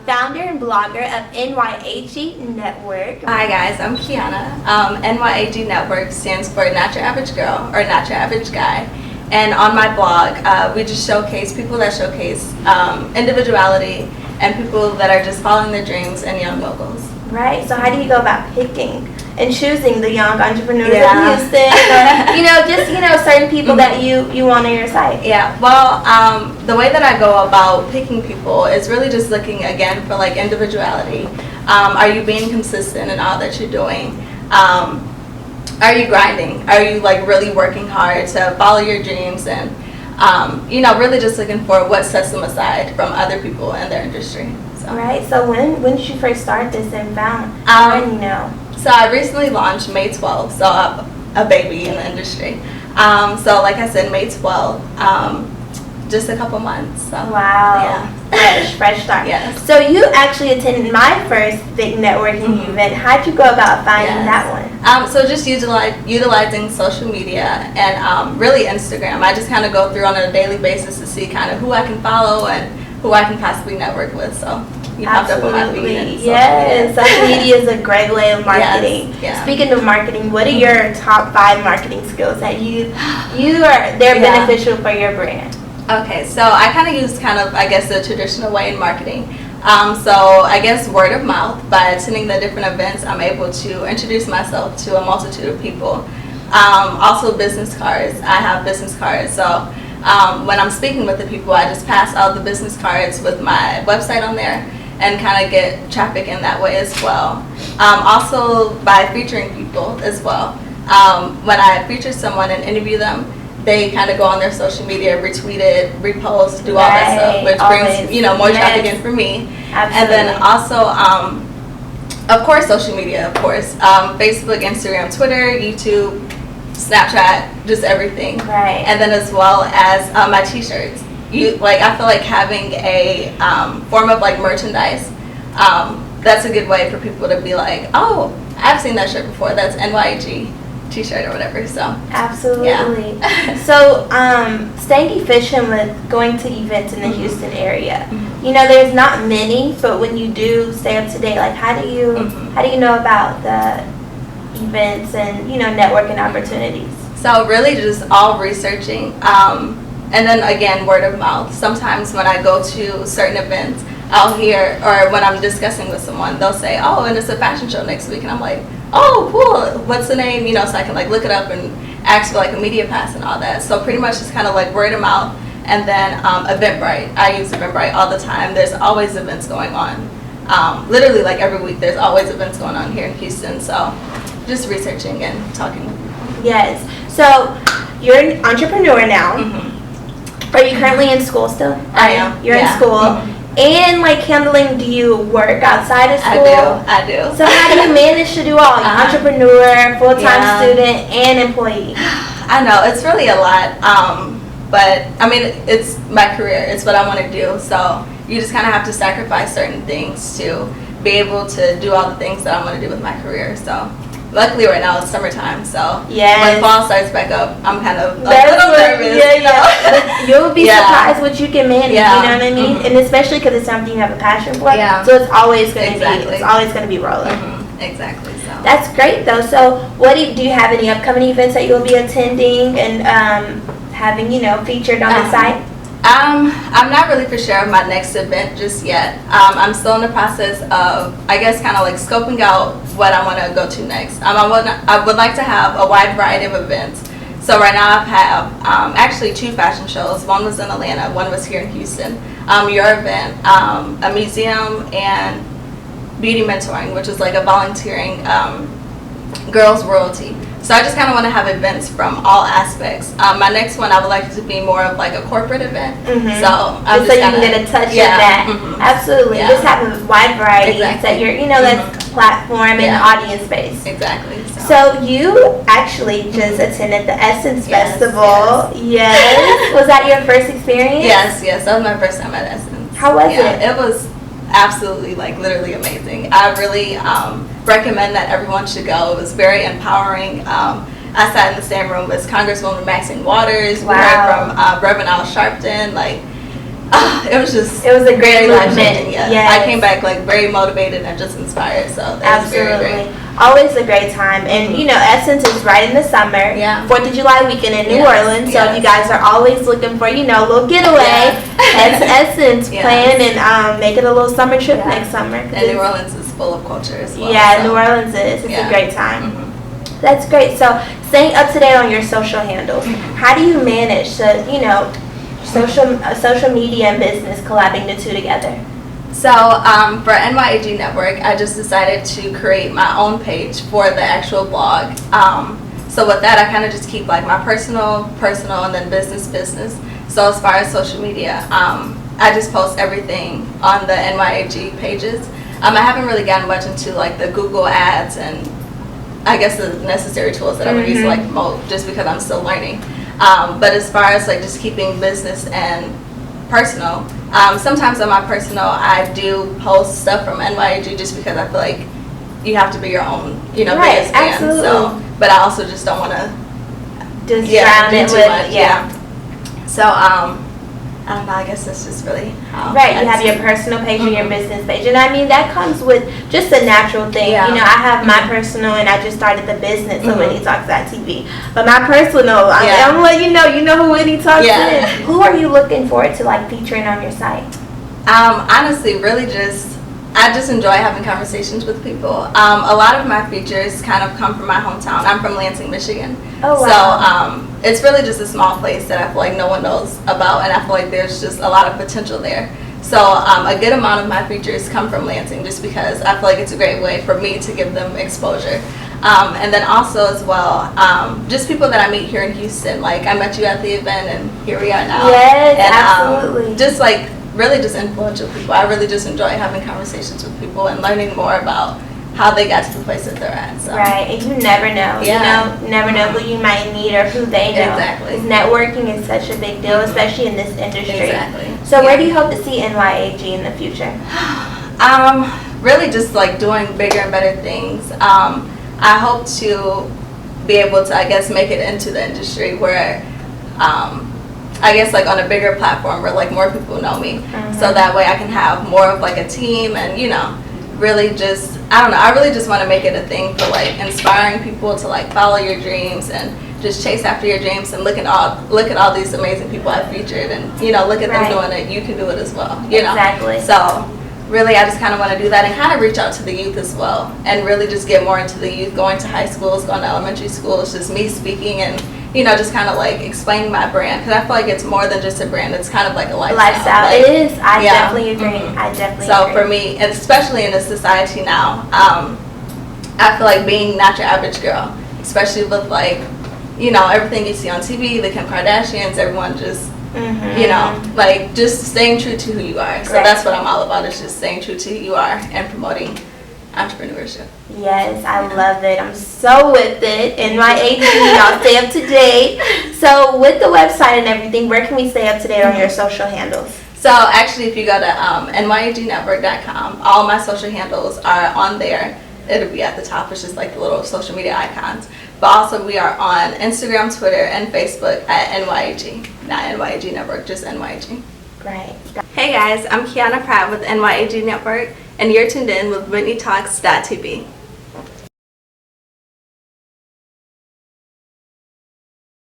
founder and blogger of NYAG Network. Hi guys, I'm Keyana. NYAG Network stands for Not Your Average Girl or Not Your Average Guy. And on my blog, we just showcase people that showcase individuality and people that are just following their dreams and young moguls. Right, so how do you go about picking and choosing the young entrepreneurs of Yeah. Houston, or certain people that you want on your site? Yeah, well, the way that I go about picking people is really just looking again for like individuality. Are you being consistent in all that you're doing? Are you grinding? Are you like really working hard to follow your dreams and really just looking for what sets them aside from other people in their industry. So. Right. So when did you first start this and found? So I recently launched May 12th, so a baby in the industry. So like I said, May 12th, just a couple months. So. Wow. Yeah. Fresh start. Yes. So you actually attended my first big networking event. How'd you go about finding that one? So just utilizing social media and really Instagram. I just kind of go through on a daily basis to see kind of who I can follow and who I can possibly network with. So you popped up on my feed. Yes, social media is a great way of marketing. Yes. Yeah. Speaking of marketing, what are your top 5 marketing skills that they're beneficial for your brand? Okay, so I kind of use the traditional way in marketing. So I guess word of mouth. By attending the different events, I'm able to introduce myself to a multitude of people. Also business cards. I have business cards. So when I'm speaking with the people, I just pass out the business cards with my website on there and kind of get traffic in that way as well. Also by featuring people as well. When I feature someone and interview them, they kind of go on their social media, retweet it, repost, do all that stuff, which brings more traffic in for me. Absolutely. And then also, of course, social media, of course, Facebook, Instagram, Twitter, YouTube, Snapchat, just everything. Right. And then as well as my T-shirts. I feel like having a form of like merchandise. That's a good way for people to be like, oh, I've seen that shirt before. That's N.Y.A.G. T-shirt or whatever. So absolutely. Yeah. So staying efficient with going to events in the Houston area. There's not many, but when you do stay up to date, like how do you know about the events and networking opportunities? So really just all researching, and then again word of mouth. Sometimes when I go to certain events, I'll hear, or when I'm discussing with someone, they'll say, oh, and it's a fashion show next week, and I'm like, oh, cool, what's the name? So I can like look it up and ask for like a media pass and all that. So pretty much just kind of like word of mouth. And then Eventbrite. I use Eventbrite all the time. There's always events going on. Literally like every week there's always events going on here in Houston. So just researching and talking with people. Yes. So you're an entrepreneur now. Are you currently in school still? I am. You're in school. And handling, do you work outside of school? I do. So how do you manage to do all? Entrepreneur, full-time student, and employee. I know, it's really a lot. But I mean, it's my career. It's what I want to do. So you just kind of have to sacrifice certain things to be able to do all the things that I want to do with my career. So luckily right now it's summertime. So when fall starts back up, I'm kind of a little nervous. You'll be surprised what you can manage. Yeah. You know what I mean? And especially because it's something you have a passion for. Yeah. So it's always going to be rolling. Exactly. So that's great though. So what do you have any upcoming events that you'll be attending and having featured on the site? I'm not really for sure of my next event just yet. I'm still in the process of, I guess, kind of like scoping out what I want to go to next. I would like to have a wide variety of events. So right now I have actually 2 fashion shows. One was in Atlanta, one was here in Houston. Your event, a museum, and beauty mentoring, which is like a volunteering girls royalty. So I just kind of want to have events from all aspects. My next one, I would like it to be more of like a corporate event. So I'm just so you can get a touch of that. Absolutely. Just have a wide variety. That you're, that's platform and audience based. Exactly. So you actually just attended the Essence Festival. Yes. Was that your first experience? Yes. That was my first time at Essence. How was it? It was absolutely literally amazing. I really recommend that everyone should go. It was very empowering. I sat in the same room as Congresswoman Maxine Waters. We heard from Reverend Al Sharpton. It was just. It was a great very movement. life-changing, yeah. Yes. I came back like very motivated and just inspired. So that was very Absolutely. great. Always a great time. And, you know, Essence is right in the summer. Yeah. 4th of July weekend in New Yes, Orleans. So yes. if you guys are always looking for, you know, a little getaway, head to Essence, Yes. plan and make it a little summer trip Yeah. next summer. And New Orleans is full of culture as well. Yeah, so. New Orleans is. It's Yeah. a great time. Mhm. That's great. So staying up to date on your social handles, how do you manage to, you know, social media and business collabing the two together? So for NYAG Network, I just decided to create my own page for the actual blog. So with that, I kind of just keep like my personal, and then business. So as far as social media, I just post everything on the NYAG pages. I haven't really gotten much into like the Google ads and I guess the necessary tools that I would use to like promote, just because I'm still learning. But as far as like just keeping business and personal, sometimes on my personal I do post stuff from NYAG just because I feel like you have to be your own, you know, Right, biggest fan. absolutely. So, but I also just don't want to Just do drown it too with, much. yeah. So I don't know. I guess that's just really how. Right, you have your personal page and your business page, and I mean that comes with just a natural thing. Yeah. You know, I have my personal, and I just started the business of Whitney Talks TV. But my personal, I'm gonna let you know who Whitney Talks is. Who are you looking forward to like featuring on your site? Honestly, really I just enjoy having conversations with people. A lot of my features kind of come from my hometown. I'm from Lansing, Michigan. Oh, wow. So it's really just a small place that I feel like no one knows about, and I feel like there's just a lot of potential there. So a good amount of my features come from Lansing just because I feel like it's a great way for me to give them exposure. And then also as well, just people that I meet here in Houston. Like I met you at the event and here we are now. Yes, and, absolutely. Just like really just influential people. I really just enjoy having conversations with people and learning more about how they got to the place that they're at. So. Right, and you never know. Yeah. You never know who you might meet or who they know. Exactly. 'Cause networking is such a big deal, especially in this industry. Exactly. So where do you hope to see NYAG in the future? Really just like doing bigger and better things. I hope to be able to, I guess, make it into the industry where, I guess like on a bigger platform where like more people know me. So that way I can have more of like a team and, you know, really just, I don't know, I really just want to make it a thing for like inspiring people to like follow your dreams and just chase after your dreams and look at all these amazing people I featured and, you know, look at them doing it. You can do it as well, you know. Exactly. So really I just kind of want to do that and kind of reach out to the youth as well and really just get more into the youth, going to high schools, going to elementary schools, just me speaking and, you know, just kind of like explaining my brand, because I feel like it's more than just a brand. It's kind of like a lifestyle. It is. I definitely agree. I definitely So agree. for me, and especially in this society now, I feel like being not your average girl, especially with like, you know, everything you see on TV, the Kim Kardashians, everyone just, you know, like just staying true to who you are. So that's what I'm all about, is just staying true to who you are and promoting entrepreneurship. Yes, I love it. I'm so with it. NYAG, y'all stay up to date. So with the website and everything, where can we stay up to date on your social handles? So actually, if you go to NYAGnetwork.com, all my social handles are on there. It'll be at the top. It's just like the little social media icons. But also we are on Instagram, Twitter, and Facebook at NYAG. Not NYAG Network, just NYAG. Great. Hey guys, I'm Keyana Pratt with NYAG Network, and you're tuned in with WhitneyTalks.tv.